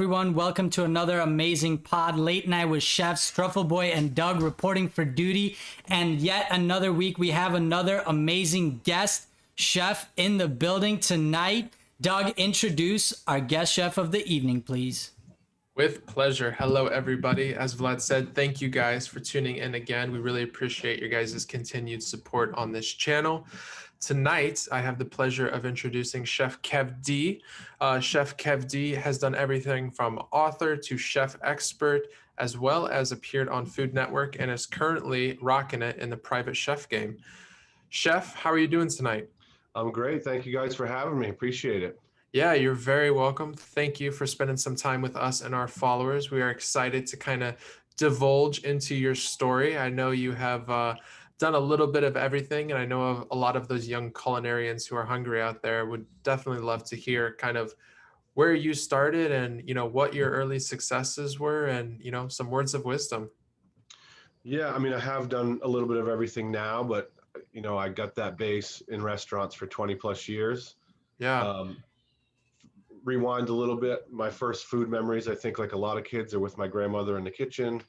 everyone. Welcome to another amazing pod. Late Night with Chefs, Struffle Boy and Doug reporting for duty. And yet another week, we have another amazing guest chef in the building tonight. Doug, introduce our guest chef of the evening, please. With pleasure. Hello, everybody. As Vlad said, thank you guys for tuning in again. We really appreciate your guys' continued support on this channel. Tonight, I have the pleasure of introducing Chef Kev D. Chef Kev D has done everything from author to chef expert, as well as appeared on Food Network and is currently rocking it in the private chef game. Chef, how are you doing tonight? I'm great. Thank you guys for having me. Appreciate it. Yeah, you're very welcome. Thank you for spending some time with us and our followers. We are excited to kind of divulge into your story. I know you have done a little bit of everything, and I know of a lot of those young culinarians who are hungry out there would definitely love to hear kind of where you started and, what your early successes were and, some words of wisdom. Yeah, I mean, I have done a little bit of everything now, but, I got that base in restaurants for 20 plus years. Yeah. Rewind a little bit. My first food memories, I think like a lot of kids, are with my grandmother in the kitchen,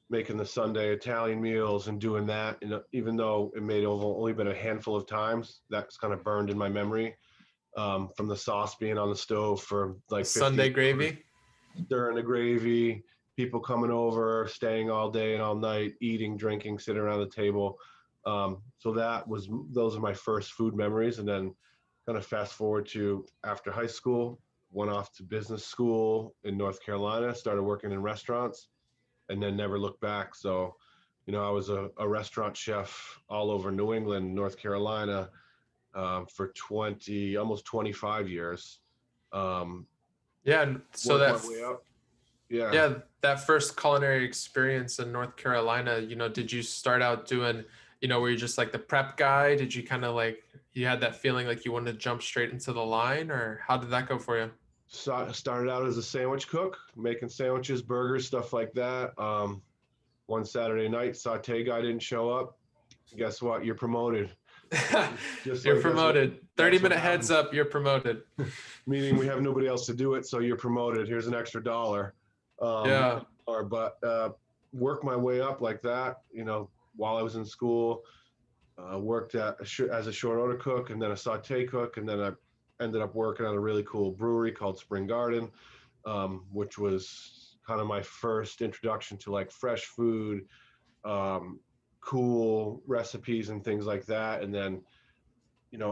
making the Sunday Italian meals and doing that. And even though it may have only been a handful of times, that's kind of burned in my memory, from the sauce being on the stove for like 50 Sunday gravy. Stirring the gravy, people coming over, staying all day and all night, eating, drinking, sitting around the table. So those are my first food memories. And then kind of fast forward to after high school, went off to business school in North Carolina, started working in restaurants, and then never looked back. So, I was a restaurant chef all over New England, North Carolina, for almost 25 years. Yeah. So Worked my way up. Yeah, that first culinary experience in North Carolina, did you start out doing, were you just like the prep guy? Did you kind of like, you had that feeling like you wanted to jump straight into the line, or how did that go for you? So started out as a sandwich cook, making sandwiches, burgers, stuff like that. One Saturday night, saute guy didn't show up. Guess what? You're promoted. You're promoted. 30-minute heads up, you're promoted. Meaning we have nobody else to do it, so you're promoted. Here's an extra $1. Yeah. Work my way up like that, while I was in school. Worked as a short order cook and then a saute cook, and then I ended up working at a really cool brewery called Spring Garden, which was kind of my first introduction to like fresh food, cool recipes and things like that. And then,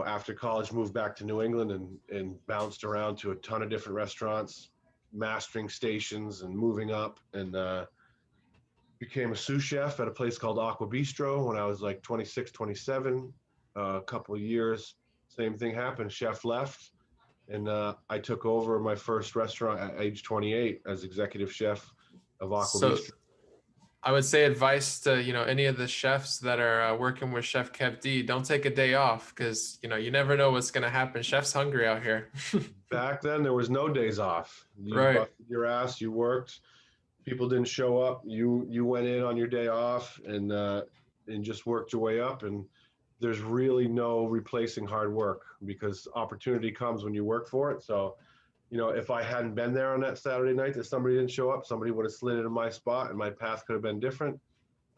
after college, moved back to New England and bounced around to a ton of different restaurants, mastering stations and moving up, and became a sous chef at a place called Aqua Bistro when I was like 26, 27. A couple of years, same thing happened. Chef left, and I took over my first restaurant at age 28 as executive chef of Aqua Bistro. I would say advice to, any of the chefs that are working with Chef Kev D, don't take a day off, because, you never know what's going to happen. Chef's hungry out here. Back then, there was no days off. You right. busted your ass, you worked. People didn't show up. You went in on your day off and just worked your way up. And there's really no replacing hard work, because opportunity comes when you work for it. So, if I hadn't been there on that Saturday night that somebody didn't show up, somebody would have slid into my spot and my path could have been different.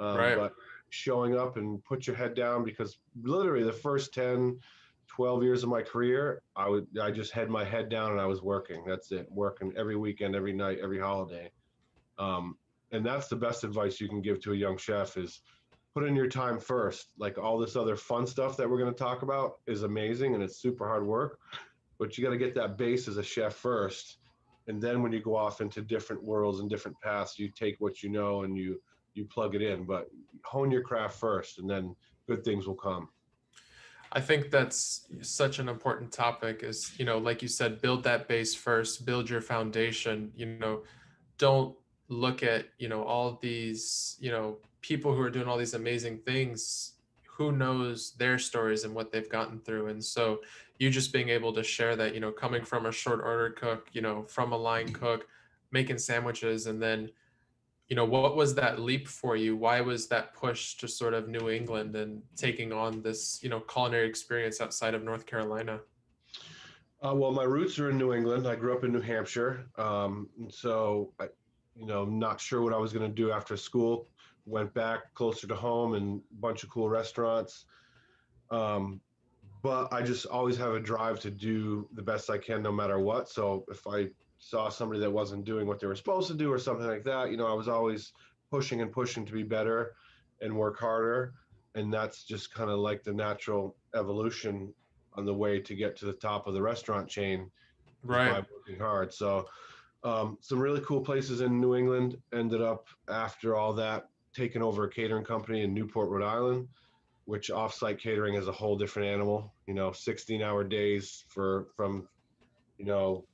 Right. But showing up and put your head down, because literally the first 10, 12 years of my career, I just had my head down and I was working. That's it. Working every weekend, every night, every holiday. And that's the best advice you can give to a young chef, is put in your time first. Like all this other fun stuff that we're going to talk about is amazing and it's super hard work, but you got to get that base as a chef first. And then when you go off into different worlds and different paths, you take what you know and you plug it in, but hone your craft first, and then good things will come. I think that's such an important topic, is, like you said, build that base first, build your foundation. Don't look at, all these, people who are doing all these amazing things. Who knows their stories and what they've gotten through? And so you just being able to share that, coming from a short order cook, from a line cook, making sandwiches, and then, what was that leap for you? Why was that push to sort of New England and taking on this, culinary experience outside of North Carolina? Well, my roots are in New England. I grew up in New Hampshire. And so I, not sure what I was going to do after school. Went back closer to home and a bunch of cool restaurants. Um, but I just always have a drive to do the best I can no matter what. So if I saw somebody that wasn't doing what they were supposed to do or something like that, I was always pushing and pushing to be better and work harder. And that's just kind of like the natural evolution on the way to get to the top of the restaurant chain is by Right. working hard. So some really cool places in New England. Ended up after all that taking over a catering company in Newport, Rhode Island, which offsite catering is a whole different animal. 16-hour days from you know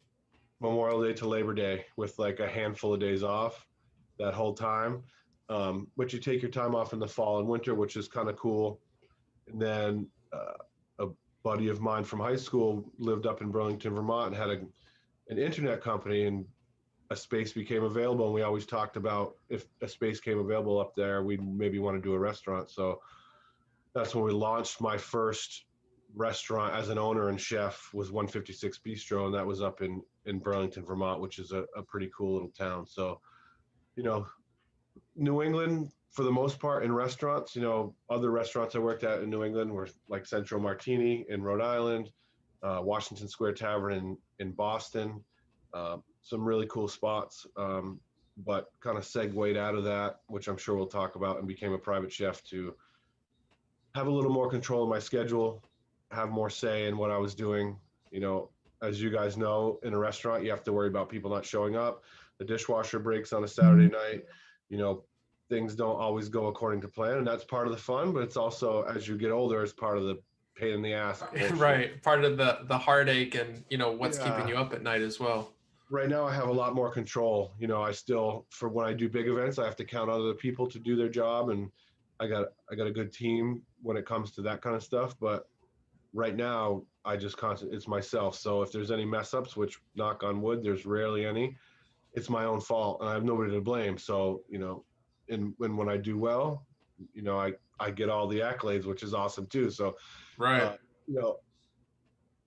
Memorial Day to Labor Day with like a handful of days off that whole time. But you take your time off in the fall and winter, which is kind of cool. And then a buddy of mine from high school lived up in Burlington, Vermont, and had an internet company, and a space became available. And we always talked about if a space came available up there, we'd maybe want to do a restaurant. So that's when we launched my first restaurant as an owner and chef was 156 Bistro, and that was up in Burlington, Vermont, which is a pretty cool little town. So, you know, New England for the most part in restaurants, other restaurants I worked at in New England were like Central Martini in Rhode Island, Washington Square Tavern in Boston, some really cool spots. But kind of segued out of that, which I'm sure we'll talk about, and became a private chef to have a little more control of my schedule, have more say in what I was doing. As you guys know, in a restaurant, you have to worry about people not showing up. The dishwasher breaks on a Saturday night. You know, things don't always go according to plan, and that's part of the fun. But it's also, as you get older, it's part of the pain in the ass bullshit. Right. Part of the heartache and what's keeping Yeah. you up at night as well. Right now, I have a lot more control. I still, for when I do big events, I have to count on other people to do their job, and I got a good team when it comes to that kind of stuff. But right now I just it's myself. So if there's any mess ups, which knock on wood, there's rarely any, it's my own fault and I have nobody to blame. So, and when I do well, I get all the accolades, which is awesome too. So, Right. uh, you know,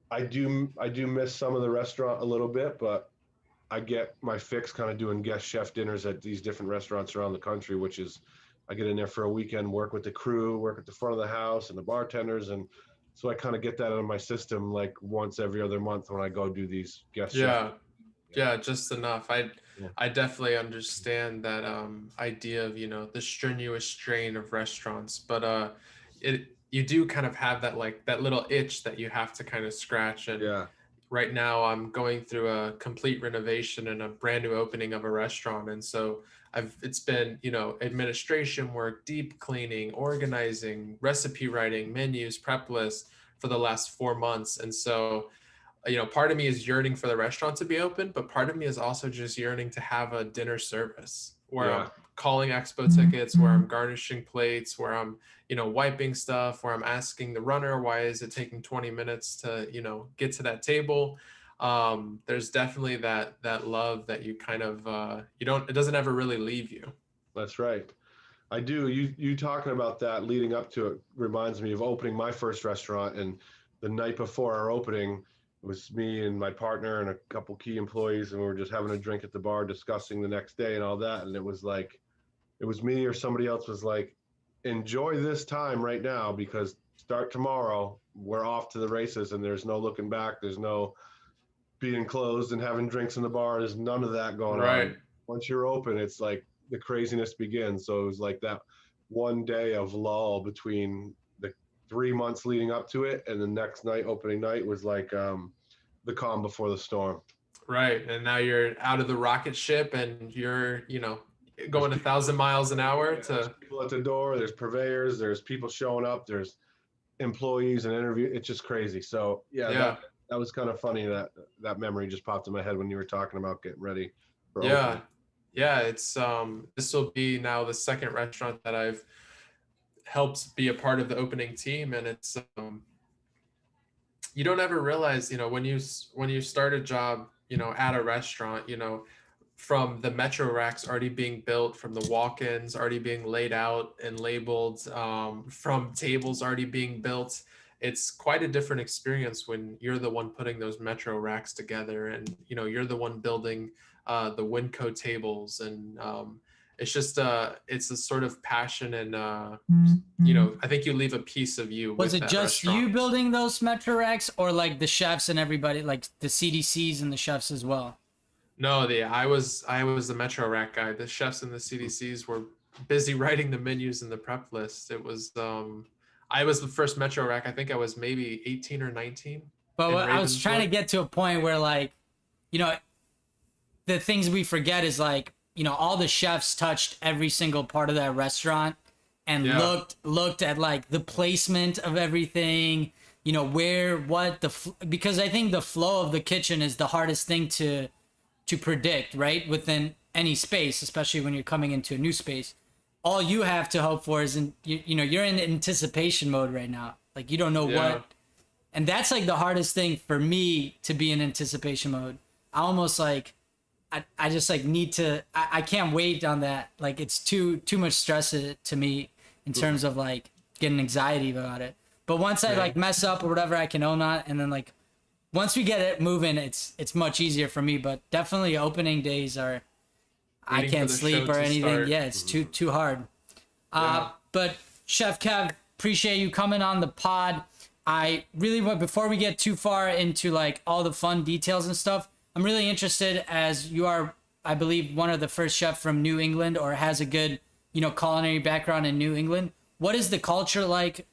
I do miss some of the restaurant a little bit, but I get my fix kind of doing guest chef dinners at these different restaurants around the country, which is I get in there for a weekend, work with the crew, work at the front of the house and the bartenders. And so I kind of get that out of my system like once every other month when I go do these guest chef. Yeah. Yeah, just enough. I Yeah. I definitely understand that idea of, the strenuous strain of restaurants, but it you do kind of have that like that little itch that you have to kind of scratch. And Yeah. right now I'm going through a complete renovation and a brand new opening of a restaurant. And so it's been, administration work, deep cleaning, organizing, recipe writing, menus, prep lists for the last 4 months. And so part of me is yearning for the restaurant to be open, but part of me is also just yearning to have a dinner service where Yeah. I'm calling expo tickets, where I'm garnishing plates, where I'm, wiping stuff, where I'm asking the runner, why is it taking 20 minutes to, get to that table? There's definitely that love that you kind of, it doesn't ever really leave you. That's right. I do. You talking about that leading up to it reminds me of opening my first restaurant. And the night before our opening, it was me and my partner and a couple key employees, and we were just having a drink at the bar, discussing the next day and all that. And it was like, it was me or somebody else was like, enjoy this time right now because start tomorrow, we're off to the races, and there's no looking back. There's no being closed and having drinks in the bar. There's none of that going Right. on. Once you're open, it's like the craziness begins. So it was like that one day of lull between the 3 months leading up to it, and the next night, opening night, was like the calm before the storm. Right. And now you're out of the rocket ship and you're, going 1,000 miles an hour There's to, people at the door. There's purveyors. There's people showing up. There's employees and interview. It's just crazy. So yeah, yeah. that was kind of funny. That memory just popped in my head when you were talking about getting ready for Yeah. opening. Yeah. It's, this will be now the second restaurant that I've helped be a part of the opening team. And it's, you don't ever realize, when you start a job, at a restaurant, from the metro racks already being built, from the walk-ins already being laid out and labeled, from tables already being built, it's quite a different experience when you're the one putting those metro racks together, and you're the one building the Winco tables, and it's just it's a sort of passion, and I think you leave a piece of you Was with it that just restaurant. you building those Metro racks, or like the chefs and everybody, like the CDCs and the chefs as well? No, I was the Metro Rack guy. The chefs and the CDCs were busy writing the menus and the prep list. It was I was the first Metro Rack. I think I was maybe 18 or 19 But in I was trying to Ravenswood. get to a point where, like, you know, the things we forget is like, all the chefs touched every single part of that restaurant and Yeah. looked at like the placement of everything, where what because I think the flow of the kitchen is the hardest thing to predict, right? Within any space, especially when you're coming into a new space. All you have to hope for is you're in anticipation mode right now. Like you don't know Yeah. what, and that's like the hardest thing for me, to be in anticipation mode. I almost like I just like need to I can't wait on that. Like it's too much stress to me in terms of like getting anxiety about it. But once I Yeah. like mess up or whatever, I can own that, and then like once we get it moving, it's much easier for me. But definitely opening days are, I Waiting for can't the sleep show or to anything. start. Yeah, it's too hard. Yeah. But Chef Kev, appreciate you coming on the pod. I really want, before we get too far into like all the fun details and stuff, I'm really interested, as you are, I believe, one of the first chef from New England, or has a good, culinary background in New England. What is the culture like,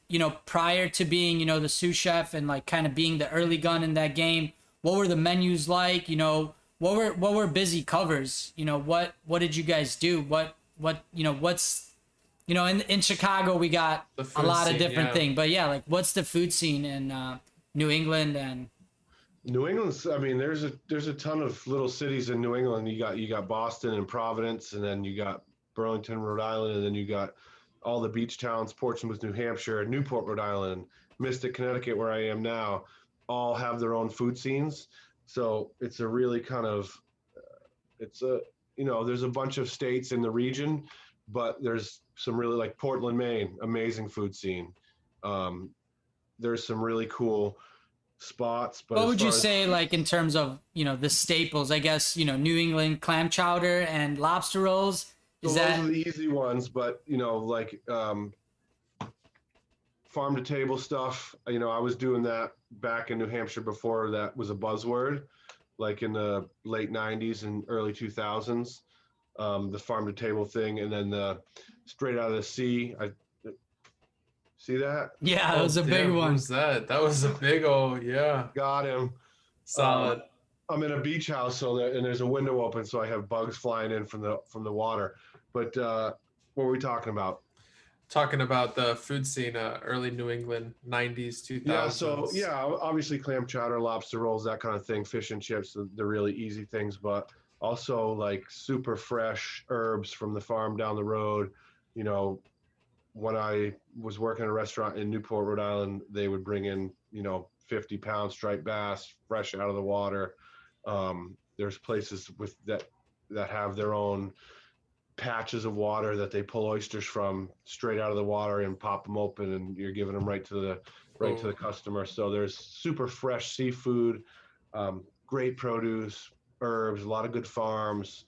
prior to being, the sous chef and like kind of being the early gun in that game? What were the menus like? What were busy covers? What did you guys do? What's in Chicago we got The a food lot of scene, different yeah. things, but yeah, like what's the food scene in New England? And New England's, I mean, there's a ton of little cities in New England. You got Boston and Providence, and then you got Burlington, Rhode Island, and then you got all the beach towns, Portsmouth, New Hampshire, Newport, Rhode Island, Mystic, Connecticut, where I am now, all have their own food scenes. So it's a really kind of, it's a, there's a bunch of states in the region, but there's some really, like Portland, Maine, amazing food scene. Um, there's some really cool spots, but what as would you far as say, like in terms of the staples? I guess New England clam chowder and lobster rolls. so Is those that are the easy ones, but like farm to table stuff. I was doing that back in New Hampshire before that was a buzzword, like in the late '90s and early 2000s. The farm to table thing, and then the straight out of the sea. I see that. yeah, that Oh, was a big damn, what one. was that? That was a big old, yeah. Got him. Solid. I'm in a beach house, and there's a window open, so I have bugs flying in from the water. But what were we talking about? Talking about the food scene, early New England, 90s, 2000s. Yeah, so yeah, obviously clam chowder, lobster rolls, that kind of thing, fish and chips, the really easy things, but also like super fresh herbs from the farm down the road. You know, when I was working in a restaurant in Newport, Rhode Island, they would bring in, 50-pound striped bass fresh out of the water. There's places with that have their own patches of water that they pull oysters from straight out of the water and pop them open, and you're giving them right to the customer. So there's super fresh seafood, great produce, herbs, a lot of good farms,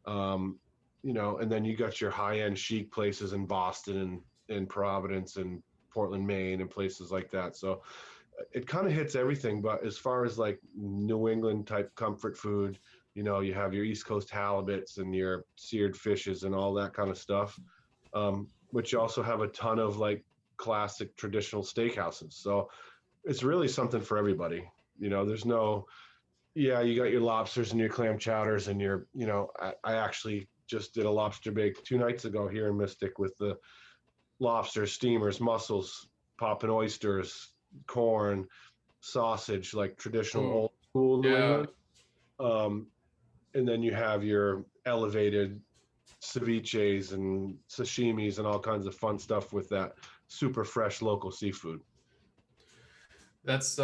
and then you got your high-end chic places in Boston and Providence and Portland, Maine, and places like that. So it kind of hits everything. But as far as like New England type comfort food, you have your East Coast halibuts and your seared fishes and all that kind of stuff. But you also have a ton of like classic traditional steakhouses. So it's really something for everybody. There's no, yeah, you got your lobsters and your clam chowders and I actually just did a lobster bake 2 nights ago here in Mystic with the lobsters, steamers, mussels, popping oysters, corn, sausage, like traditional Ooh, old school New yeah. England. And then you have your elevated ceviches and sashimis and all kinds of fun stuff with that super fresh local seafood. That's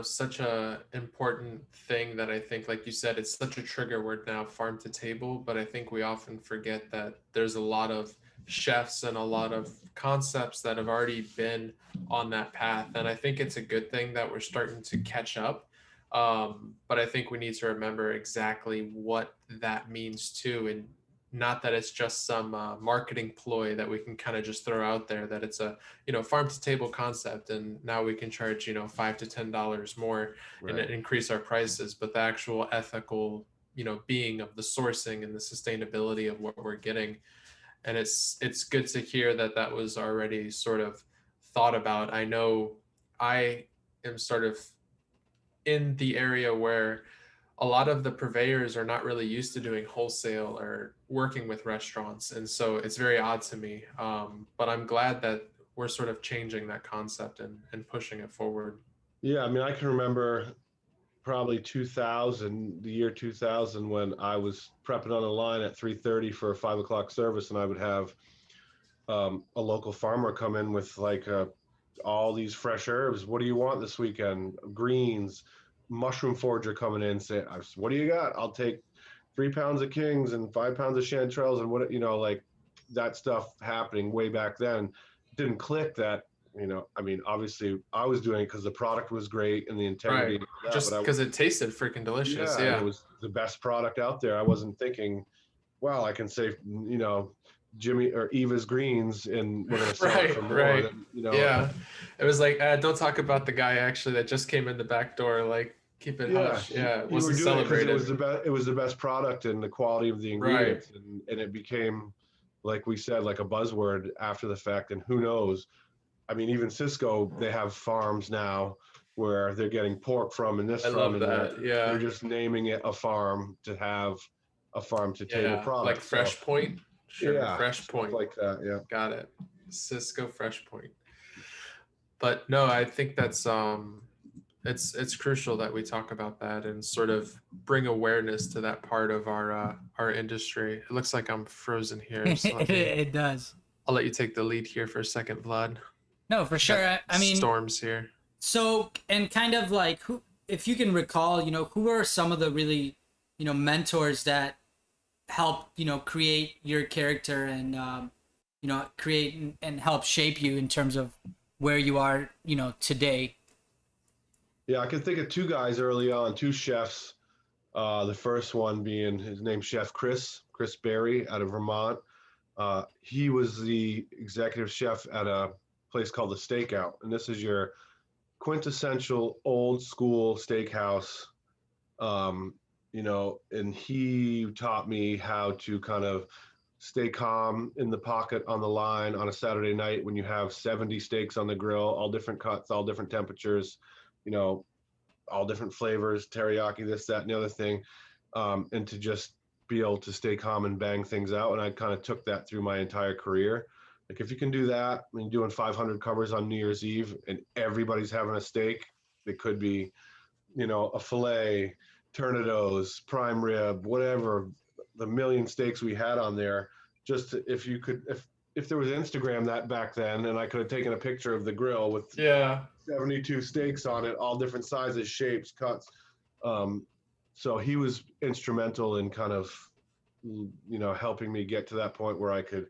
such a important thing that I think, like you said, it's such a trigger word now, farm to table, but I think we often forget that there's a lot of chefs and a lot of concepts that have already been on that path. And I think it's a good thing that we're starting to catch up. But I think we need to remember exactly what that means too. And not that it's just some marketing ploy that we can kind of just throw out there, that it's a, farm to table concept. And now we can charge, $5 to $10 more and Right. increase our prices. But the actual ethical, being of the sourcing and the sustainability of what we're getting. And it's good to hear that that was already sort of thought about. I know I am sort of in the area where a lot of the purveyors are not really used to doing wholesale or working with restaurants, and so it's very odd to me. But I'm glad that we're sort of changing that concept and pushing it forward. Yeah, I mean, I can remember probably 2000, the year 2000, when I was prepping on the line at 3:30 for a 5 o'clock service, and I would have a local farmer come in with like all these fresh herbs. What do you want this weekend? Greens, mushroom forager coming in. Say, what do you got? I'll take 3 pounds of kings and 5 pounds of chanterelles and what, like that stuff happening way back then. Didn't click that, I mean, obviously I was doing it because the product was great and the integrity. Right. That, Just but I, because it tasted freaking delicious. yeah, and it Yeah. was the best product out there. I wasn't thinking, wow, I can save, Jimmy or Eva's greens and we're going to sell it for Right. more. Right. Than, Yeah. It was like, don't talk about the guy actually that just came in the back door. Like, keep it yeah, hush. Yeah. It you were wasn't doing it because it was celebrated. the best. It was the best product and the quality of the Right. ingredients, and it became, like we said, like a buzzword after the fact. And who knows? I mean, even Cisco, they have farms now where they're getting pork from and this I from, love and that. they're Yeah. just naming it a farm to have a farm to table Yeah. Like product. So Fresh Point. Sure. yeah, Fresh stuff Point. like that. Yeah. Got it. Cisco Fresh Point. But no, I think that's it's crucial that we talk about that and sort of bring awareness to that part of our industry. It looks like I'm frozen here, so It does. I'll let you take the lead here for a second, Vlad. No, for Got sure. I mean, storms here. so, and kind of like who, if you can recall, who are some of the really, mentors that helped, create your character and, create and help shape you in terms of where you are, today. Yeah, I can think of two guys early on, two chefs. The first one being his name, Chef Chris Berry out of Vermont. He was the executive chef at a place called the Stakeout, and this is your quintessential old school steakhouse. And he taught me how to kind of stay calm in the pocket on the line on a Saturday night when you have 70 steaks on the grill, all different cuts, all different temperatures, you know, all different flavors, teriyaki, this, that, and the other thing, and to just be able to stay calm and bang things out. And I kind of took that through my entire career. Like if you can do that, I mean, doing 500 covers on New Year's Eve and everybody's having a steak, it could be, a filet, Tournedos, prime rib, whatever, the million steaks we had on there. Just if you could, if there was Instagram that back then, and I could have taken a picture of the grill with Yeah. 72 steaks on it, all different sizes, shapes, cuts. So he was instrumental in kind of, helping me get to that point where I could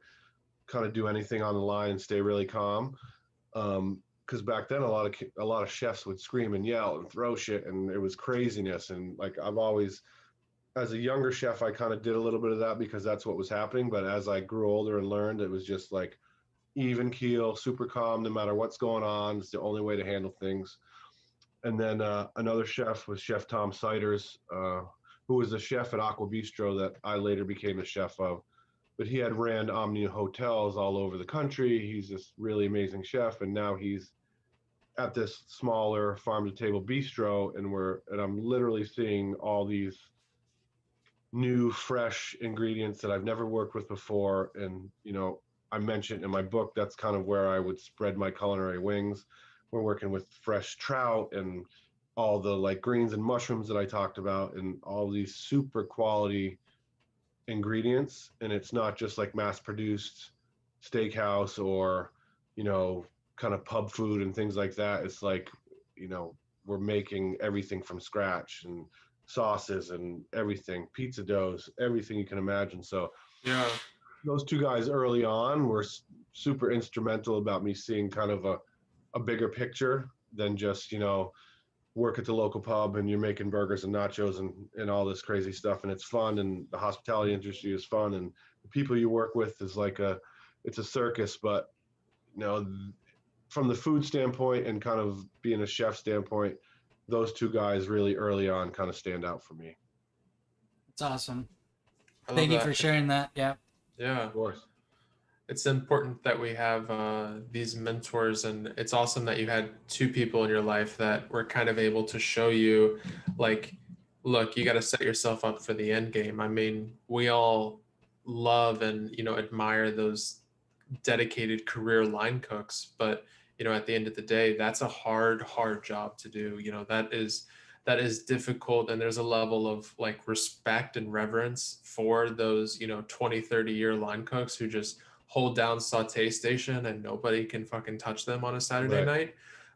kind of do anything on the line and stay really calm. Because back then, a lot of chefs would scream and yell and throw shit, and it was craziness. And like I've always, as a younger chef, I kind of did a little bit of that because that's what was happening. But as I grew older and learned, it was just like even keel, super calm, no matter what's going on. It's the only way to handle things. And then another chef was Chef Tom Siders, who was a chef at Aqua Bistro that I later became a chef of. But he had ran Omni hotels all over the country. He's this really amazing chef, and now he's at this smaller farm to table bistro, and I'm literally seeing all these new, fresh ingredients that I've never worked with before. And I mentioned in my book that's kind of where I would spread my culinary wings. We're working with fresh trout and all the like greens and mushrooms that I talked about, and all these super quality ingredients. And it's not just like mass produced steakhouse or kind of pub food and things like that. It's like we're making everything from scratch, and sauces and everything, pizza doughs, everything you can imagine. So Yeah. those two guys early on were super instrumental about me seeing kind of a bigger picture than just, work at the local pub and you're making burgers and nachos and all this crazy stuff. And it's fun. And the hospitality industry is fun. And the people you work with is like it's a circus, but you know, from the food standpoint and kind of being a chef standpoint, those two guys really early on kind of stand out for me. It's awesome. I love Thank you that. for sharing that. Yeah. Yeah. Of course. It's important that we have these mentors, and it's awesome that you had two people in your life that were kind of able to show you, like, look, you got to set yourself up for the end game. I mean, we all love and admire those dedicated career line cooks, but at the end of the day, that's a hard job to do. That is difficult, and there's a level of like respect and reverence for those 20-30 year line cooks who just hold down saute station and nobody can fucking touch them on a Saturday Right. night.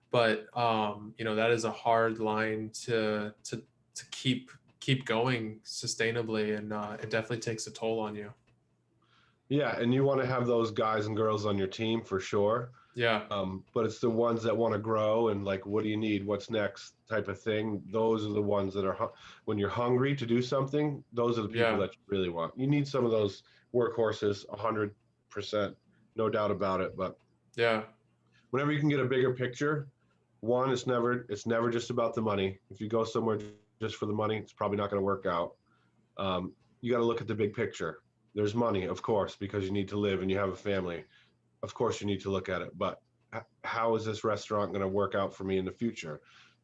But that is a hard line to keep going sustainably, and it definitely takes a toll on you. Yeah, and you want to have those guys and girls on your team for sure. Yeah. But it's the ones that want to grow and like, what do you need? What's next? Type of thing. Those are the ones that are when you're hungry to do something. Those are the people Yeah. that you really want. You need some of those workhorses, 100%, no doubt about it. But Yeah. whenever you can get a bigger picture, one, it's never just about the money. If you go somewhere just for the money, it's probably not going to work out. You got to look at the big picture. There's money, of course, because you need to live and you have a family. Of course, you need to look at it. But how is this restaurant going to work out for me in the future?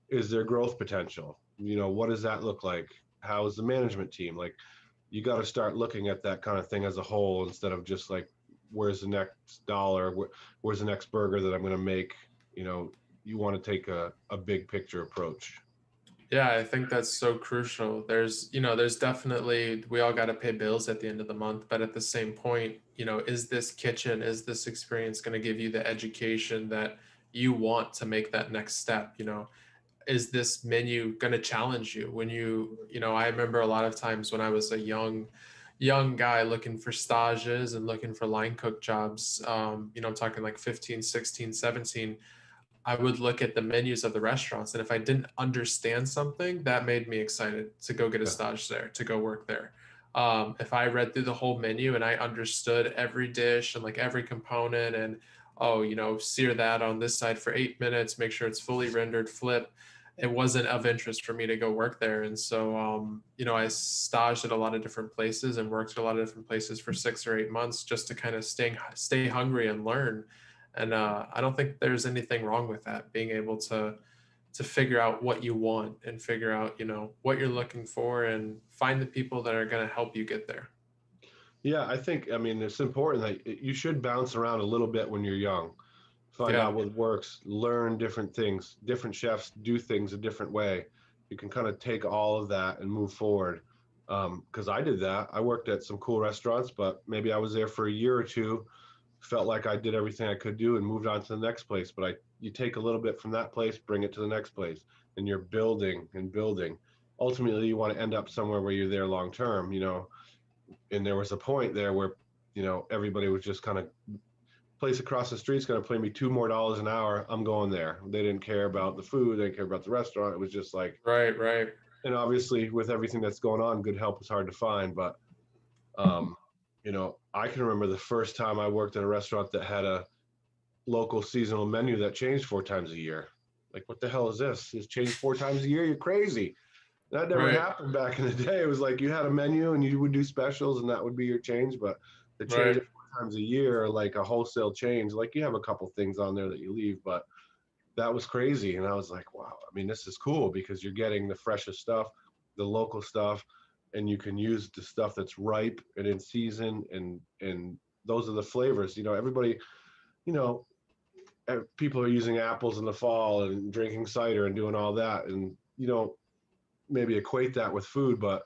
Is there growth potential? What does that look like? How is the management team? Like, you got to start looking at that kind of thing as a whole instead of just like, where's the next dollar? Where's the next burger that I'm going to make? You want to take a big picture approach. Yeah, I think that's so crucial. There's definitely, we all got to pay bills at the end of the month, but at the same point, is this kitchen, is this experience going to give you the education that you want to make that next step? Is this menu going to challenge you when I remember a lot of times when I was a young guy looking for stages and looking for line cook jobs, I'm talking like 15, 16, 17. I would look at the menus of the restaurants, and if I didn't understand something, that made me excited to go get a Yeah. stage there, to go work there. If I read through the whole menu and I understood every dish and like every component, and sear that on this side for 8 minutes, make sure it's fully rendered, flip, it wasn't of interest for me to go work there. And so, I staged at a lot of different places and worked at a lot of different places for 6 or 8 months just to kind of stay hungry and learn. And I don't think there's anything wrong with that, being able to figure out what you want and figure out what you're looking for and find the people that are going to help you get there. Yeah, I mean, it's important that you should bounce around a little bit when you're young. Find Yeah. out what works, learn different things. Different chefs do things a different way. You can kind of take all of that and move forward. Because I did that. I worked at some cool restaurants, but maybe I was there for a year or two, felt like I did everything I could do and moved on to the next place. But you take a little bit from that place, bring it to the next place, and you're building and building. Ultimately, you want to end up somewhere where you're there long term, and there was a point there where, everybody was just kind of, place across the street is going to pay me $2 more an hour. I'm going there. They didn't care about the food. They didn't care about the restaurant. It was just like, Right. and obviously with everything that's going on, good help is hard to find. But, I can remember the first time I worked at a restaurant that had a local seasonal menu that changed 4 times a year. Like, what the hell is this? It's changed 4 times a year? You're crazy. That never Right. happened back in the day. It was like you had a menu and you would do specials and that would be your change. But the change Right. it 4 times a year, like a wholesale change, like you have a couple things on there that you leave, but that was crazy. And I was like, wow, I mean, this is cool because you're getting the freshest stuff, the local stuff, and you can use the stuff that's ripe and in season. And those are the flavors, everybody, you know, people are using apples in the fall and drinking cider and doing all that. And maybe equate that with food, but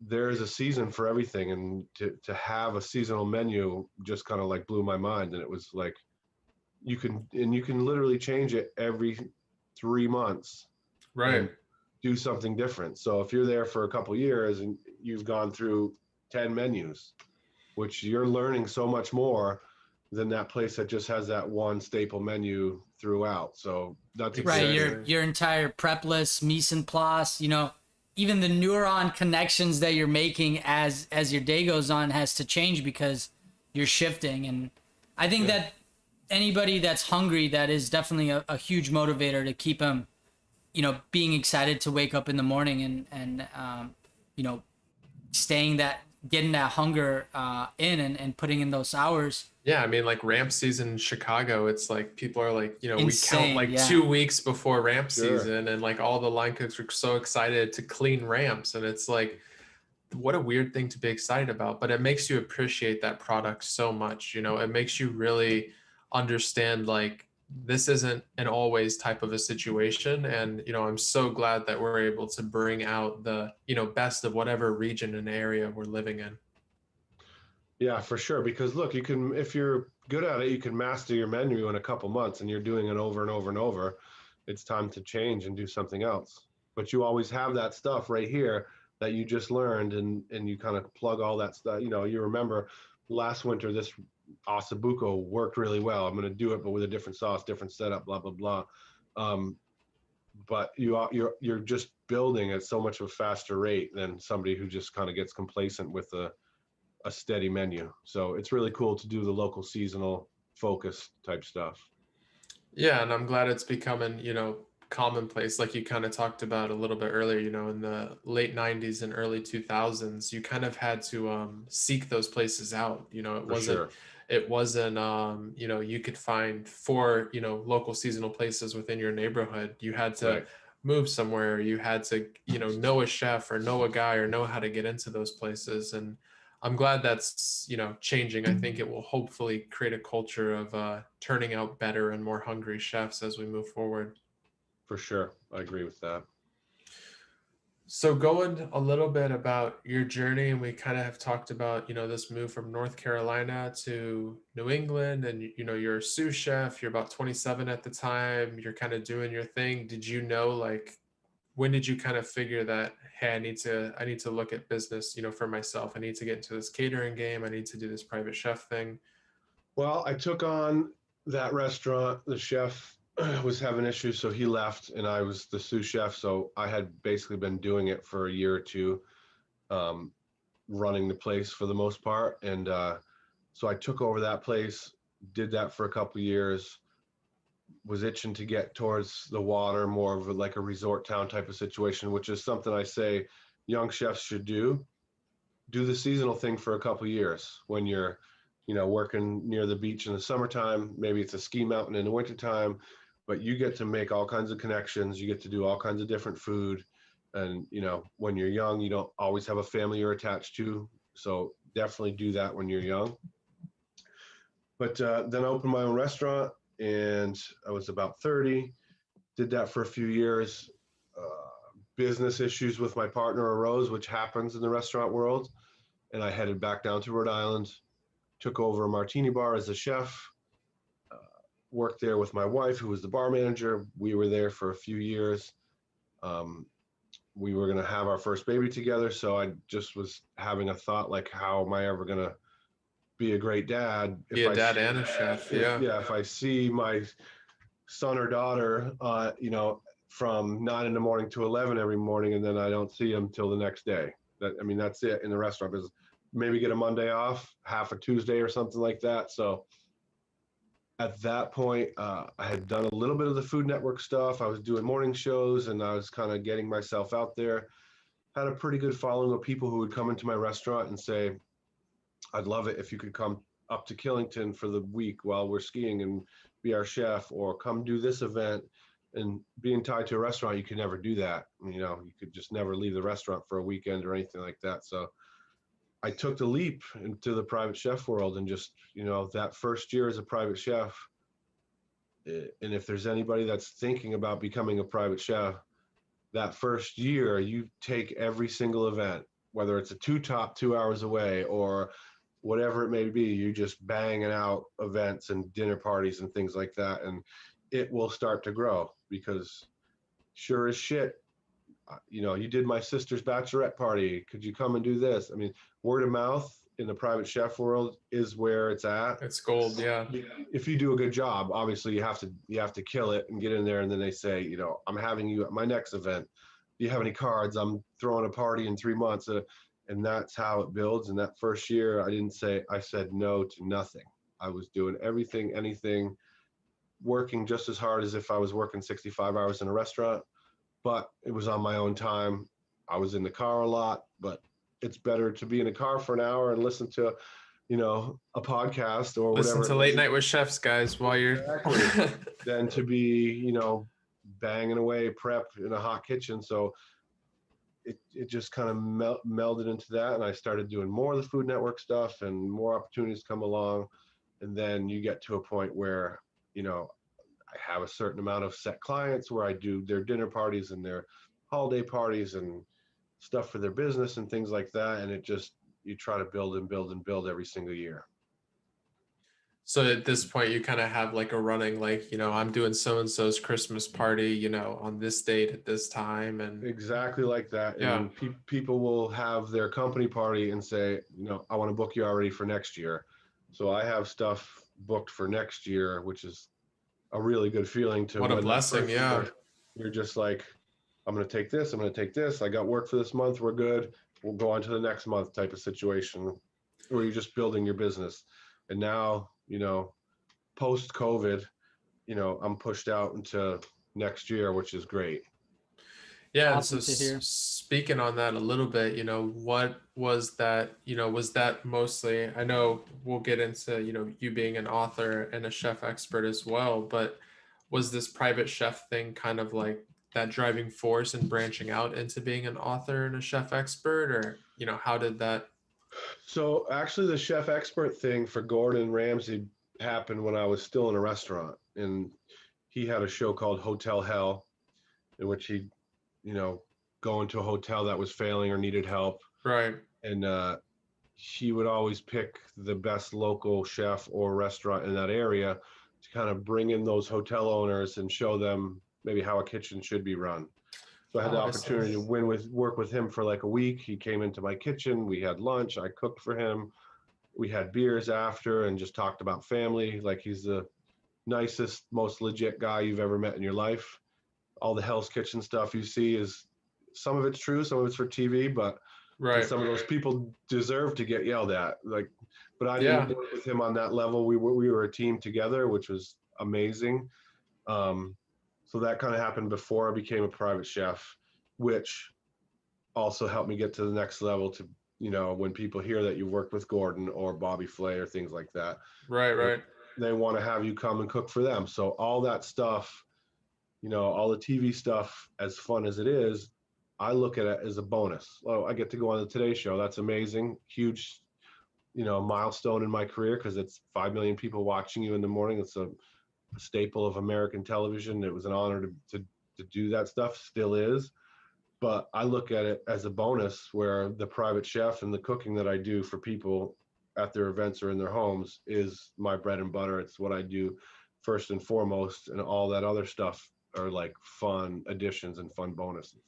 there is a season for everything. And to have a seasonal menu just kind of like blew my mind. And it was like, you can literally change it every 3 months Right. and do something different. So if you're there for a couple years and you've gone through 10 menus, which you're learning so much more than that place that just has that one staple menu throughout. So that's a Right, great Exactly. thing. your entire prep list, mise en place, you know, even the neuron connections that you're making as your day goes on has to change because you're shifting. And I think Yeah. that anybody that's hungry, that is definitely a huge motivator to keep them, you know, being excited to wake up in the morning and you know, staying that, getting that hunger in and putting in those hours. Yeah, I mean, like ramp season in Chicago, it's like people are like, we count Insane, like yeah. 2 weeks before ramp Sure. season, and like all the line cooks are so excited to clean ramps, and it's like, what a weird thing to be excited about, but it makes you appreciate that product so much. It makes you really understand like this isn't an always type of a situation, and I'm so glad that we're able to bring out the best of whatever region and area we're living in. Yeah, for sure. Because look, you can, if you're good at it, you can master your menu in a couple months and you're doing it over and over and over. It's time to change and do something else. But you always have that stuff right here that you just learned, and you kind of plug all that stuff. You remember last winter, this ossobuco worked really well. I'm going to do it, but with a different sauce, different setup, blah, blah, blah. Um, but you're just building at so much of a faster rate than somebody who just kind of gets complacent with a steady menu. So it's really cool to do the local seasonal focus type stuff. Yeah, and I'm glad it's becoming, commonplace, like you kind of talked about a little bit earlier. In the late 90s and early 2000s, you kind of had to seek those places out. It For wasn't, sure. you could find four, local seasonal places within your neighborhood. You had to Right. move somewhere. You had to, know a chef or know a guy or know how to get into those places. And I'm glad that's changing. I think it will hopefully create a culture of turning out better and more hungry chefs as we move forward. For sure. I agree with that. So going a little bit about your journey, and we kind of have talked about this move from North Carolina to New England, and you're a sous chef. You're about 27 at the time. You're kind of doing your thing. Did you know, like, when did you kind of figure that, hey, I need to look at business for myself? I need to get into this catering game. I need to do this private chef thing. Well, I took on that restaurant. The chef was having issues, so he left, and I was the sous chef. So I had basically been doing it for a year or two, um, running the place for the most part. And so I took over that place, did that for a couple of years, was itching to get towards the water, more of like a resort town type of situation, which is something I say young chefs should do. Do the seasonal thing for a couple of years when you're, working near the beach in the summertime. Maybe it's a ski mountain in the wintertime, but you get to make all kinds of connections. You get to do all kinds of different food. And, when you're young, you don't always have a family you're attached to. So definitely do that when you're young. But then I opened my own restaurant and I was about 30, did that for a few years. Business issues with my partner arose, which happens in the restaurant world. And I headed back down to Rhode Island, took over a martini bar as a chef, uh, worked there with my wife, who was the bar manager. We were there for a few years. Um, we were going to have our first baby together. So I just was having a thought, like, how am I ever going to be a great dad Be if a dad and a chef. Yeah. if I see my son or daughter, from 9 in the morning to 11 every morning, and then I don't see them till the next day. That's it in the restaurant business. Maybe get a Monday off, half a Tuesday or something like that. So at that point, I had done a little bit of the Food Network stuff. I was doing morning shows, and I was kind of getting myself out there. Had a pretty good following of people who would come into my restaurant and say, I'd love it if you could come up to Killington for the week while we're skiing and be our chef, or come do this event. And being tied to a restaurant, you could never do that. You could just never leave the restaurant for a weekend or anything like that. So I took the leap into the private chef world, and just, that first year as a private chef. And if there's anybody that's thinking about becoming a private chef, that first year, you take every single event, whether it's a top 2 hours away or whatever it may be, you just banging out events and dinner parties and things like that. And it will start to grow, because sure as shit, you did my sister's bachelorette party. Could you come and do this? Word of mouth in the private chef world is where it's at. It's gold. Yeah. If you do a good job, obviously you have to kill it and get in there. And then they say, you know, I'm having you at my next event. Do you have any cards? I'm throwing a party in 3 months. And that's how it builds. And that first year, I said no to nothing. I was doing everything, anything, working just as hard as if I was working 65 hours in a restaurant, but it was on my own time. I was in the car a lot, but it's better to be in a car for an hour and listen to, you know, a podcast or Listen whatever. to Late Night with Chefs, guys, while you're Exactly. Than to be, you know, banging away prep in a hot kitchen. So it just kind of melded into that. And I started doing more of the Food Network stuff and more opportunities come along. And then you get to a point where, you know, I have a certain amount of set clients where I do their dinner parties and their holiday parties and stuff for their business and things like that. And it just, you try to build and build and build every single year. So at this point, you kind of have like a running, like, you know, I'm doing so-and-so's Christmas party, you know, on this date at this time. And Exactly like that. Yeah. And people will have their company party and say, you know, I want to book you already for next year. So I have stuff booked for next year, which is a really good feeling to What a when that blessing, first yeah. year, you're just like, I'm going to take this. I'm going to take this. I got work for this month. We're good. We'll go on to the next month type of situation where you're just building your business. And now, you know, post COVID, you know, I'm pushed out into next year, which is great. Yeah, Awesome and so to hear. speaking on that a little bit, you know, what was that, you know, was that mostly, I know we'll get into, you know, you being an author and a chef expert as well, but was this private chef thing kind of like that driving force and branching out into being an author and a chef expert, or, you know, how did that? So actually the chef expert thing for Gordon Ramsay happened when I was still in a restaurant, and he had a show called Hotel Hell in which he, you know, go into a hotel that was failing or needed help. Right. And he would always pick the best local chef or restaurant in that area to kind of bring in those hotel owners and show them maybe how a kitchen should be run. So I had the Oh, I see. opportunity to work with him for like a week. He came into my kitchen. We had lunch. I cooked for him. We had beers after and just talked about family. Like, he's the nicest, most legit guy you've ever met in your life. All the Hell's Kitchen stuff you see is, some of it's true, some of it's for TV, but Right. some of those people deserve to get yelled at. Like, but I Yeah. didn't work with him on that level. We were a team together, which was amazing. So that kind of happened before I became a private chef, which also helped me get to the next level to, you know, when people hear that you worked with Gordon or Bobby Flay or things like that, Right. they want to have you come and cook for them. So all that stuff, you know, all the TV stuff, as fun as it is, I look at it as a bonus. Oh, I get to go on the Today Show. That's amazing. Huge, you know, milestone in my career because it's 5 million people watching you in the morning. It's a staple of American television. It was an honor to do that stuff, still is. But I look at it as a bonus where the private chef and the cooking that I do for people at their events or in their homes is my bread and butter. It's what I do first and foremost, and all that other stuff are like fun additions and fun bonuses.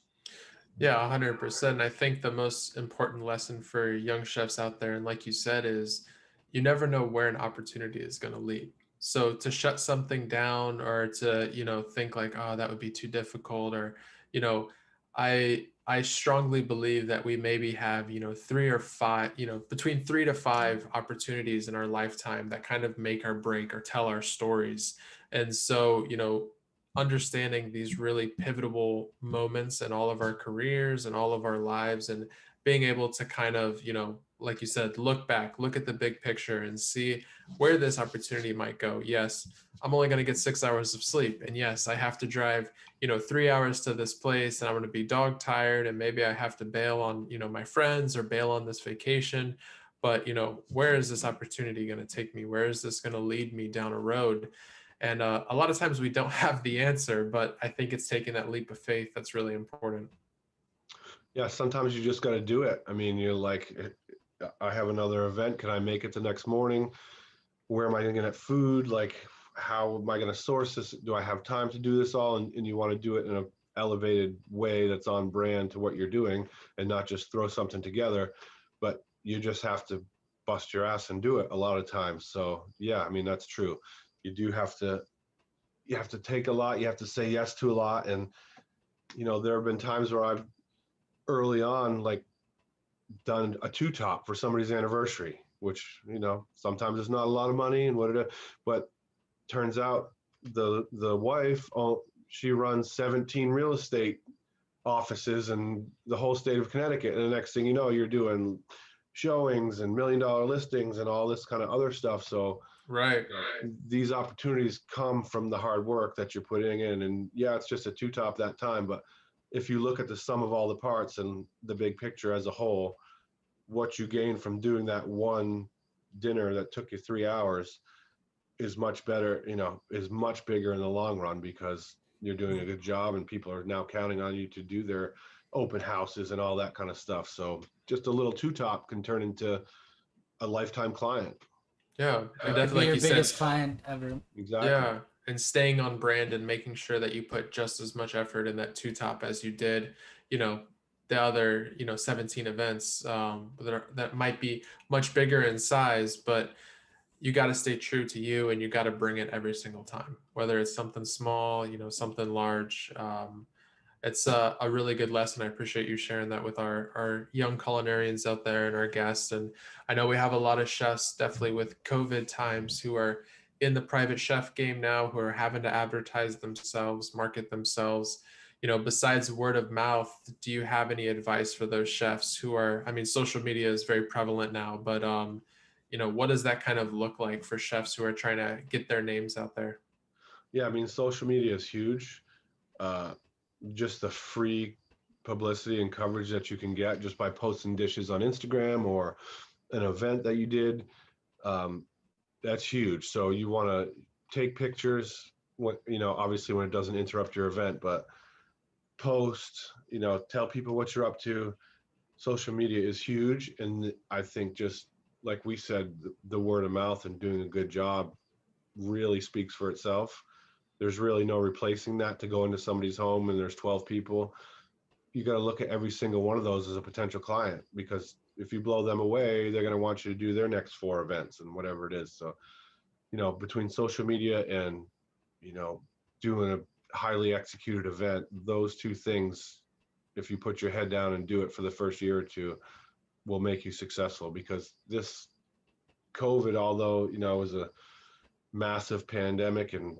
Yeah, 100%. I think the most important lesson for young chefs out there, and like you said, is you never know where an opportunity is going to lead. So to shut something down or to, you know, think like, oh, that would be too difficult, or, you know, I strongly believe that we maybe have, you know, 3 or 5, you know, between 3 to 5 opportunities in our lifetime that kind of make or break or tell our stories. And so, you know, understanding these really pivotal moments in all of our careers and all of our lives, and being able to kind of, you know, like you said, look back, look at the big picture and see where this opportunity might go. Yes, I'm only going to get 6 hours of sleep, and yes, I have to drive, you know, 3 hours to this place, and I'm going to be dog tired, and maybe I have to bail on, you know, my friends or bail on this vacation. But, you know, where is this opportunity going to take me? Where is this going to lead me down a road? And a lot of times we don't have the answer, but I think it's taking that leap of faith that's really important. Yeah, sometimes you just got to do it. I mean, you're like, I have another event. Can I make it the next morning? Where am I going to get food? Like, how am I going to source this? Do I have time to do this all? And you want to do it in an elevated way that's on brand to what you're doing and not just throw something together. But you just have to bust your ass and do it a lot of times. So yeah, I mean, that's true. You do have to, you have to take a lot, you have to say yes to a lot. And, you know, there have been times where I've early on, like, done a two top for somebody's anniversary, which, you know, sometimes it's not a lot of money and what it is, but turns out the wife, oh, she runs 17 real estate offices in the whole state of Connecticut. And the next thing you know, you're doing showings and $1 million listings and all this kind of other stuff. So Right. these opportunities come from the hard work that you're putting in. And yeah, it's just a two top that time. But if you look at the sum of all the parts and the big picture as a whole, what you gain from doing that one dinner that took you 3 hours is much better, you know, is much bigger in the long run, because you're doing a good job and people are now counting on you to do their open houses and all that kind of stuff. So just a little two top can turn into a lifetime client. Yeah, and Be definitely, your like you biggest said, client ever. Exactly. yeah, and staying on brand and making sure that you put just as much effort in that two top as you did, you know, the other, 17 events that might be much bigger in size, but you got to stay true to you and you got to bring it every single time, whether it's something small, something large. It's a really good lesson. I appreciate you sharing that with our young culinarians out there and our guests. And I know we have a lot of chefs, definitely with COVID times, who are in the private chef game now, who are having to advertise themselves, market themselves. Besides word of mouth, do you have any advice for those chefs who are, I mean, social media is very prevalent now, but what does that kind of look like for chefs who are trying to get their names out there? Yeah, I mean, social media is huge. Uh, just the free publicity and coverage that you can get just by posting dishes on Instagram or an event that you did, um, that's huge. So you want to take pictures when, you know, obviously when it doesn't interrupt your event, but post, you know, tell people what you're up to. Social media is huge. And I think, just like we said, the word of mouth and doing a good job really speaks for itself. There's really no replacing that. To go into somebody's home and there's 12 people, you got to look at every single one of those as a potential client, because if you blow them away, they're going to want you to do their next 4 events and whatever it is. So, you know, between social media and, you know, doing a highly executed event, those two things, if you put your head down and do it for the first year or two, will make you successful. Because this COVID, although, you know, it was a massive pandemic and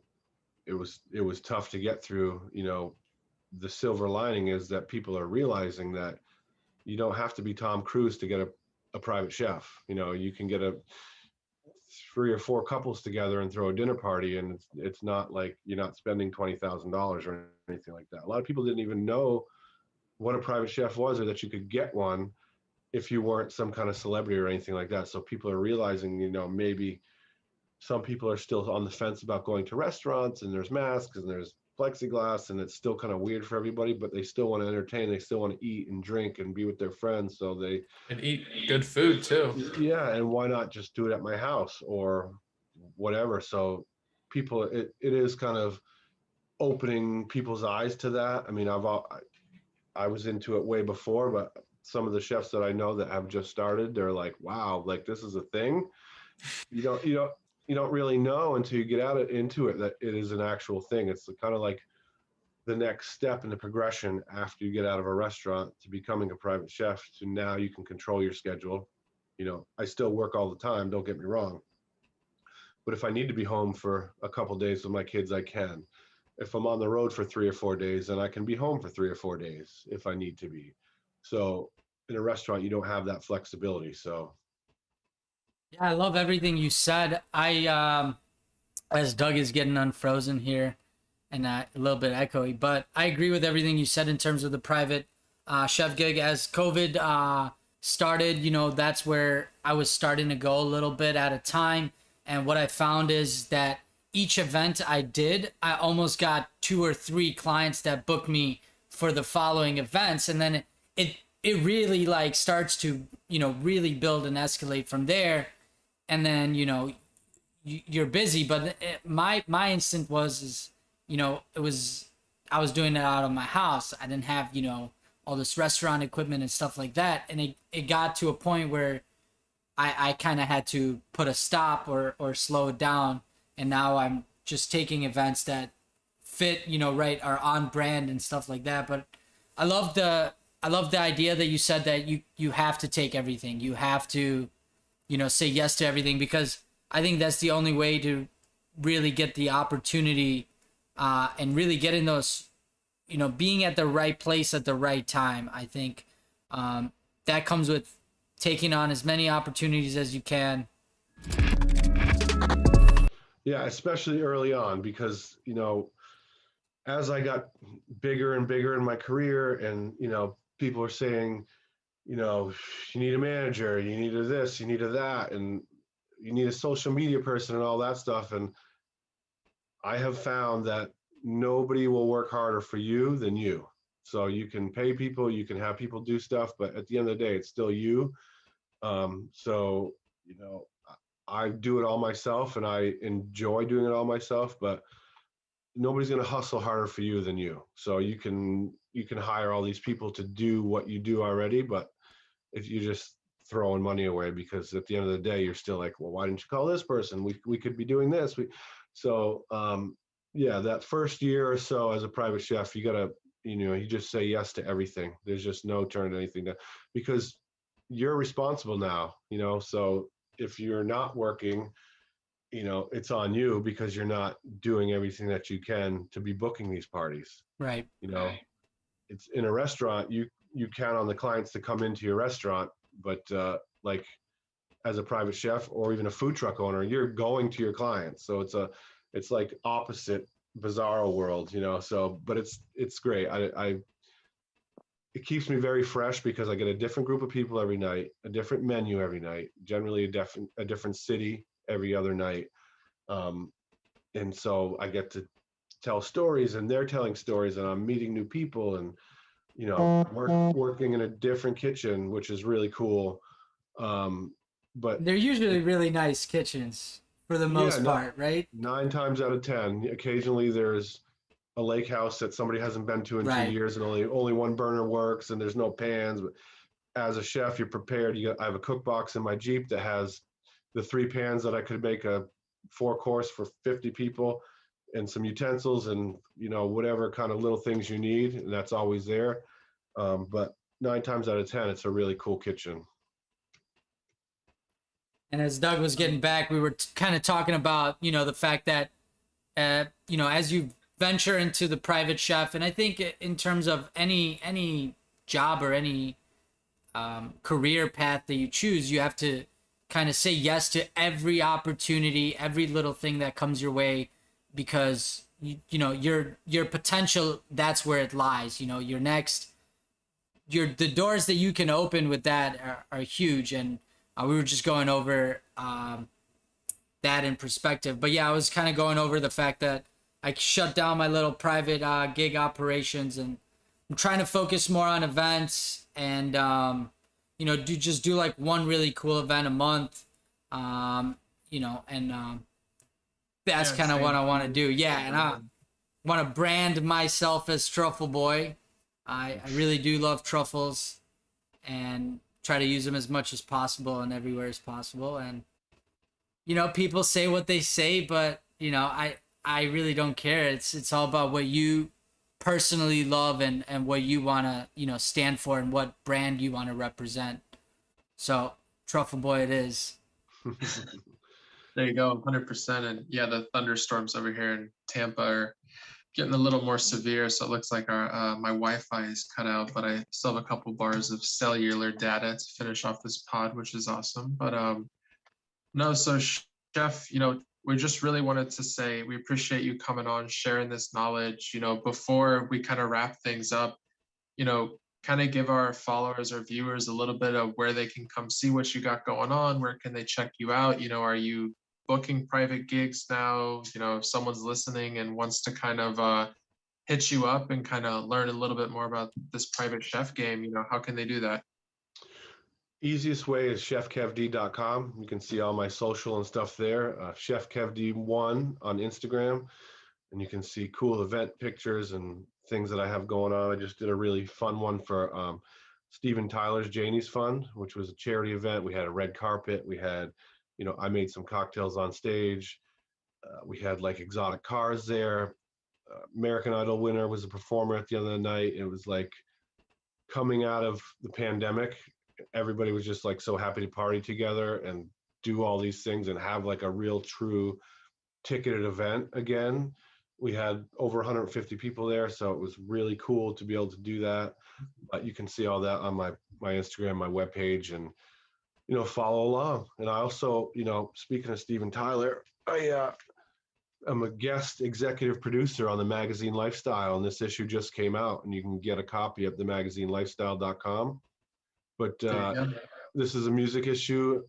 it was tough to get through, you know, the silver lining is that people are realizing that you don't have to be Tom Cruise to get a private chef. You know, you can get a 3 or 4 couples together and throw a dinner party, and it's not like you're not spending $20,000 or anything like that. A lot of people didn't even know what a private chef was, or that you could get one if you weren't some kind of celebrity or anything like that. So people are realizing, you know, maybe some people are still on the fence about going to restaurants, and there's masks and there's plexiglass and it's still kind of weird for everybody, but they still want to entertain, they still want to eat and drink and be with their friends. So they, And eat good food too. yeah, and why not just do it at my house or whatever. So people, it is kind of opening people's eyes to that. I mean, I was into it way before, but some of the chefs that I know that have just started, they're like, wow, like this is a thing. You don't really know until you get into it that it is an actual thing. It's kind of like the next step in the progression after you get out of a restaurant to becoming a private chef, to now you can control your schedule. You know, I still work all the time, don't get me wrong, but if I need to be home for a couple days with my kids, I can. If I'm on the road for 3 or 4 days, then I can be home for 3 or 4 days if I need to be. So in a restaurant, you don't have that flexibility. So Yeah, I love everything you said. As Doug is getting unfrozen here, and a little bit echoey, but I agree with everything you said in terms of the private chef gig. As COVID started, you know, that's where I was starting to go a little bit at a time. And what I found is that each event I did, I almost got 2 or 3 clients that booked me for the following events. And then it really like starts to, you know, really build and escalate from there. And then, you know, you're busy, but my instinct was, you know, I was doing it out of my house. I didn't have, you know, all this restaurant equipment and stuff like that. And it got to a point where I kind of had to put a stop or slow it down, and now I'm just taking events that fit, right, are on brand and stuff like that. But I love the idea that you said that you have to take everything. You have to, say yes to everything, because I think that's the only way to really get the opportunity, and really getting those, being at the right place at the right time. I think that comes with taking on as many opportunities as you can. Yeah, especially early on, because as I got bigger and bigger in my career, and people are saying, you need a manager, you need a this, you need a that, and you need a social media person and all that stuff. And I have found that nobody will work harder for you than you. So you can pay people, you can have people do stuff, but at the end of the day, it's still you. So, I do it all myself, and I enjoy doing it all myself, but nobody's going to hustle harder for you than you. So you can hire all these people to do what you do already, but if you just throwing money away, because at the end of the day, you're still like, well, why didn't you call this person? We could be doing this. Yeah, that first year or so as a private chef, you gotta, you just say yes to everything. There's just no turning anything down, because you're responsible now, so if you're not working, it's on you, because you're not doing everything that you can to be booking these parties. Right. You know, it's in a restaurant, you count on the clients to come into your restaurant, but like as a private chef or even a food truck owner, you're going to your clients. So it's like opposite bizarro world, so, but it's great. It keeps me very fresh, because I get a different group of people every night, a different menu every night, generally a different city every other night. um, and so I get to tell stories, and they're telling stories, and I'm meeting new people, and working in a different kitchen, which is really cool. But They're usually really nice kitchens for the yeah, most part, right? 9 times out of 10, occasionally there's a lake house that somebody hasn't been to in two Right. years, and only one burner works, and there's no pans. But as a chef, you're prepared. I have a cook box in my Jeep that has the 3 pans that I could make a 4 course for 50 people, and some utensils, and whatever kind of little things you need, and that's always there. But 9 times out of 10, it's a really cool kitchen. And as Doug was getting back, we were kind of talking about, the fact that, as you venture into the private chef, and I think in terms of any job or any career path that you choose, you have to kind of say yes to every opportunity, every little thing that comes your way, because your potential, that's where it lies. Your next, the doors that you can open with that are huge. And we were just going over that in perspective. But yeah, I was kind of going over the fact that I shut down my little private gig operations, and I'm trying to focus more on events, and do like one really cool event a month. And that's Yeah, kind of what same I want to here. do. Yeah, and I want to brand myself as Truffle Boy. I really do love truffles, and try to use them as much as possible and everywhere as possible. And people say what they say, but I really don't care. It's all about what you personally love, and what you want to stand for, and what brand you want to represent. So Truffle Boy it is. There you go, 100%. And yeah, the thunderstorms over here in Tampa are getting a little more severe. So it looks like our my Wi-Fi is cut out, but I still have a couple bars of cellular data to finish off this pod, which is awesome. But no, so Chef, we just really wanted to say we appreciate you coming on, sharing this knowledge. Before we kind of wrap things up, kind of give our followers or viewers a little bit of where they can come see what you got going on. Where can they check you out? Are you booking private gigs now? If someone's listening and wants to kind of hit you up and kind of learn a little bit more about this private chef game, how can they do that? Easiest way is chefkevd.com. You can see all my social and stuff there. Chefkevd1 on Instagram, and you can see cool event pictures and things that I have going on. I just did a really fun one for Steven Tyler's Janie's Fund, which was a charity event. We had a red carpet. We had, I made some cocktails on stage. We had like exotic cars there. American Idol winner was a performer at the end of the night. It was like coming out of the pandemic, everybody was just like so happy to party together and do all these things and have like a real true ticketed event again. We had over 150 people there, so it was really cool to be able to do that. But you can see all that on my Instagram, my webpage, and follow along. And I also, speaking of Steven Tyler, I'm a guest executive producer on the magazine Lifestyle, and this issue just came out, and you can get a copy at themagazinelifestyle.com. But this is a music issue.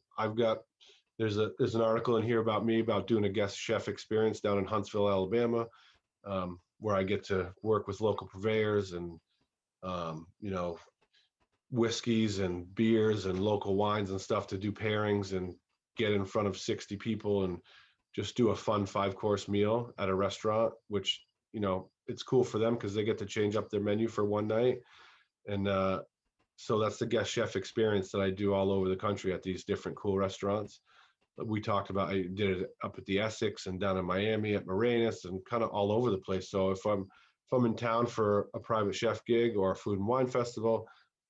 There's an article in here about me about doing a guest chef experience down in Huntsville, Alabama, where I get to work with local purveyors and whiskeys and beers and local wines and stuff to do pairings and get in front of 60 people and just do a fun 5-course meal at a restaurant, which, it's cool for them because they get to change up their menu for one night. And so that's the guest chef experience that I do all over the country at these different cool restaurants. We talked about, I did it up at the Essex and down in Miami at Morenas and kind of all over the place. So if I'm in town for a private chef gig or a food and wine festival,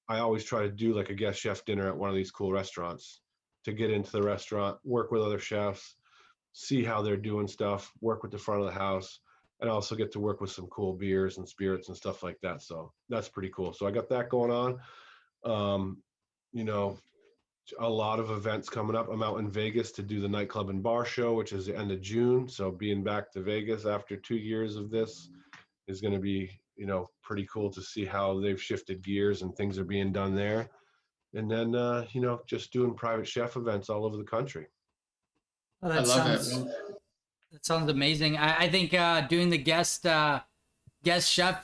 I always try to do like a guest chef dinner at one of these cool restaurants to get into the restaurant, work with other chefs, see how they're doing stuff, work with the front of the house, and also get to work with some cool beers and spirits and stuff like that. So that's pretty cool. So I got that going on. A lot of events coming up. I'm out in Vegas to do the nightclub and bar show, which is the end of June. So being back to Vegas after 2 years of this is going to be, pretty cool to see how they've shifted gears and things are being done there. And then, just doing private chef events all over the country. Well, I love it. that sounds amazing. I think doing the guest chef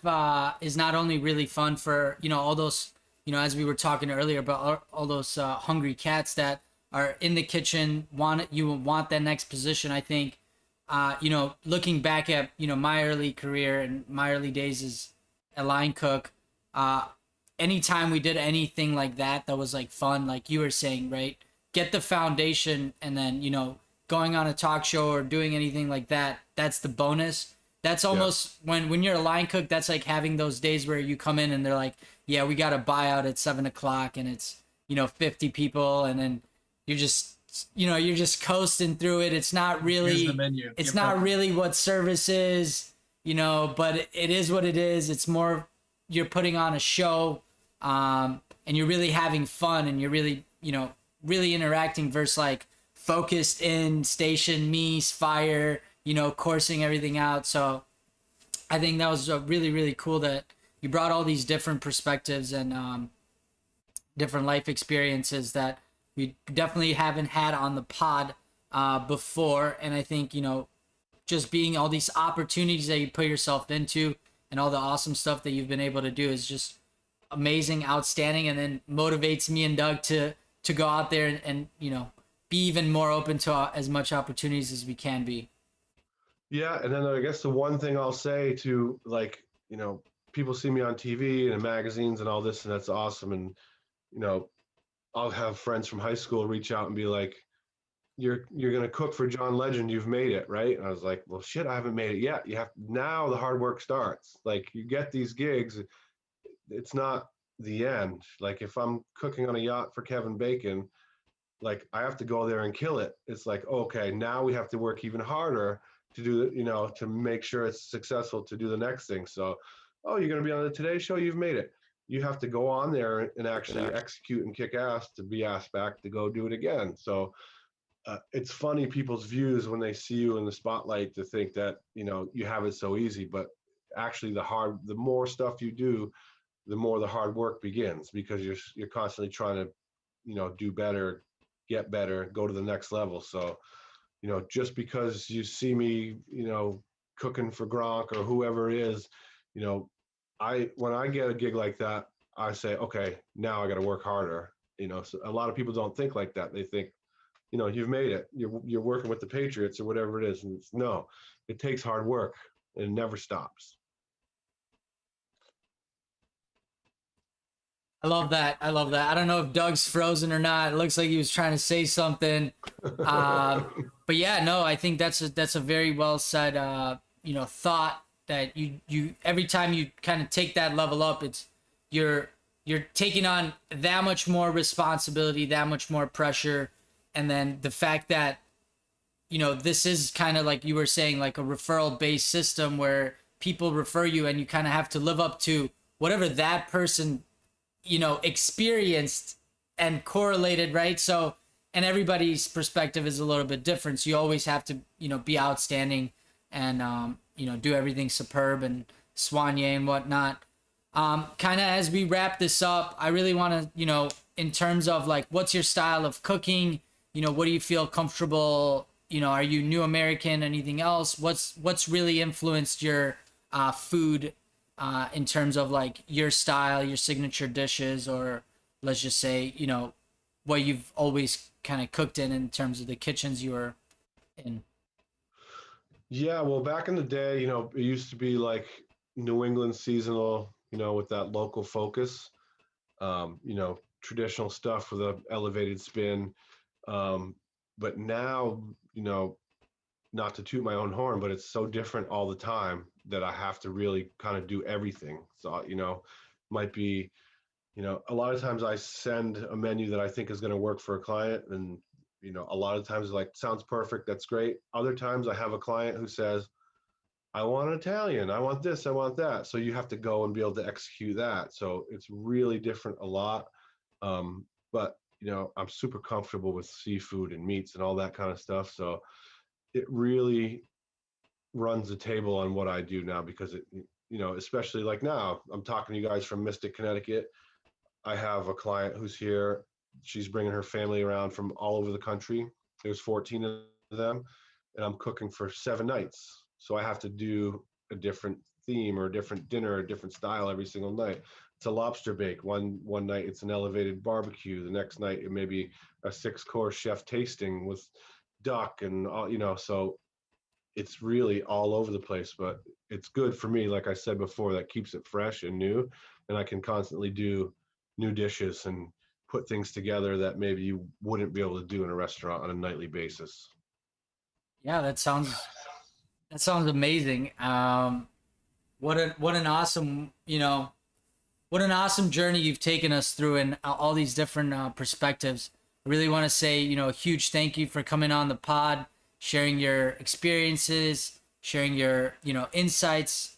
is not only really fun for all those as we were talking earlier about all those hungry cats that are in the kitchen want that next position. I think looking back at my early career and my early days as a line cook, anytime we did anything like that was like fun, like you were saying, right? Get the foundation, and then going on a talk show or doing anything like that, that's the bonus. That's almost when you're a line cook, that's like having those days where you come in and they're like, yeah, we got a buyout at 7:00 and it's 50 people, and then you're just coasting through it. It's not really Here's the menu. it's You're not prepping. really what service is, but it is what it is. It's more you're putting on a show, and you're really having fun, and you're really really interacting versus like focused in station, mise, fire, coursing everything out. So I think that was really, really cool that you brought all these different perspectives and different life experiences that we definitely haven't had on the pod before. And I think, just being all these opportunities that you put yourself into and all the awesome stuff that you've been able to do is just amazing, outstanding, and then motivates me and Doug to go out there and be even more open to as much opportunities as we can be. Yeah, and then I guess the one thing I'll say to people see me on TV and in magazines and all this, and that's awesome. And I'll have friends from high school reach out and be like, "You're gonna cook for John Legend. You've made it, right?" And I was like, "Well, shit, I haven't made it yet. Now the hard work starts. Like you get these gigs, it's not the end. Like if I'm cooking on a yacht for Kevin Bacon, like I have to go there and kill it. It's like, okay, now we have to work even harder to do, to make sure it's successful to do the next thing. So, oh, you're going to be on the Today Show. You've made it. You have to go on there and actually execute and kick ass to be asked back to go do it again. So it's funny people's views when they see you in the spotlight to think that, you have it so easy, but actually the more stuff you do, the more the hard work begins because you're constantly trying to, do better, get better, go to the next level. So, just because you see me, cooking for Gronk or whoever it is, when I get a gig like that, I say, okay, now I got to work harder. So a lot of people don't think like that. They think, you've made it. You're working with the Patriots or whatever it is. And no, it takes hard work and it never stops. I love that. I love that. I don't know if Doug's frozen or not. It looks like he was trying to say something. But yeah, no, I think that's a very well said thought that you every time you kind of take that level up, it's you're you're taking on that much more responsibility, that much more pressure, and then the fact that this is kind of like you were saying, like a referral based system where people refer you and you kind of have to live up to whatever that person experienced and correlated, right? So, and everybody's perspective is a little bit different. So you always have to, be outstanding and, do everything superb and soigné and whatnot. Kind of as we wrap this up, I really want to, in terms of like, what's your style of cooking? What do you feel comfortable? Are you New American? Anything else? What's really influenced your food in terms of like your style, your signature dishes, or let's just say, what you've always kind of cooked in terms of the kitchens you were in? Yeah, well, back in the day, it used to be like New England seasonal, with that local focus, traditional stuff with a elevated spin. But now, not to toot my own horn, but it's so different all the time that I have to really kind of do everything. So, might be, a lot of times I send a menu that I think is going to work for a client, and, a lot of times like, sounds perfect, that's great. Other times I have a client who says, I want Italian, I want this, I want that. So you have to go and be able to execute that. So it's really different a lot. But, I'm super comfortable with seafood and meats and all that kind of stuff. So it really runs the table on what I do now, because it, especially like now I'm talking to you guys from Mystic, Connecticut. I have a client who's here. She's bringing her family around from all over the country. There's 14 of them, and I'm cooking for 7 nights. So I have to do a different theme or a different dinner, a different style every single night. It's a lobster bake. One night it's an elevated barbecue. The next night it may be a 6-course chef tasting with duck and all, so it's really all over the place, but it's good for me. Like I said before, that keeps it fresh and new, and I can constantly do new dishes and put things together that maybe you wouldn't be able to do in a restaurant on a nightly basis. Yeah, that sounds amazing. What an awesome what an awesome journey you've taken us through in all these different perspectives. I really want to say a huge thank you for coming on the pod, sharing your experiences, sharing your insights.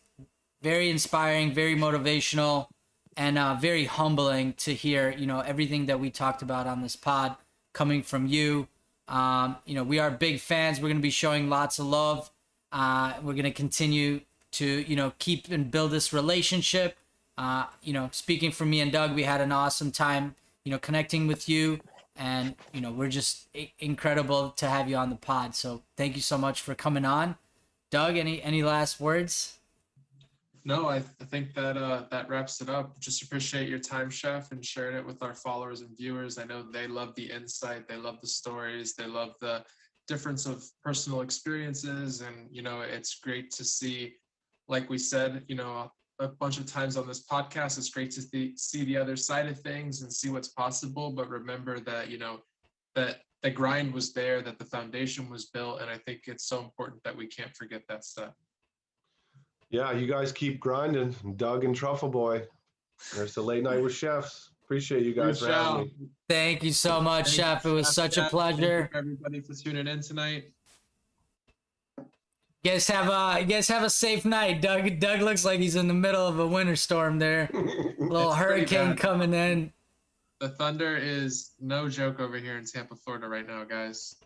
Very inspiring, very motivational, and very humbling to hear everything that we talked about on this pod coming from you. We are big fans. We're going to be showing lots of love. We're going to continue to keep and build this relationship. Speaking for me and Doug, we had an awesome time connecting with you, and we're just incredible to have you on the pod. So thank you so much for coming on. Doug, any last words? No, I think that that wraps it up. Just appreciate your time, Chef, and sharing it with our followers and viewers. I know they love the insight, they love the stories, they love the difference of personal experiences, and it's great to see, like we said, a bunch of times on this podcast, it's great to see the other side of things and see what's possible. But remember that that the grind was there, that the foundation was built, and I think it's so important that we can't forget that step. Yeah, you guys keep grinding. Doug and Truffle Boy. There's the late night with chefs. Appreciate you guys for having me. Thank you so much, Chef. It was such a pleasure. Thank you everybody for tuning in tonight. You guys have a safe night. Doug looks like he's in the middle of a winter storm there. Little hurricane coming in. The thunder is no joke over here in Tampa, Florida right now, guys.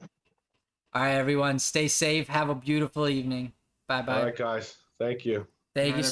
All right, everyone, stay safe. Have a beautiful evening. Bye bye. All right, guys. Thank you. Thank you so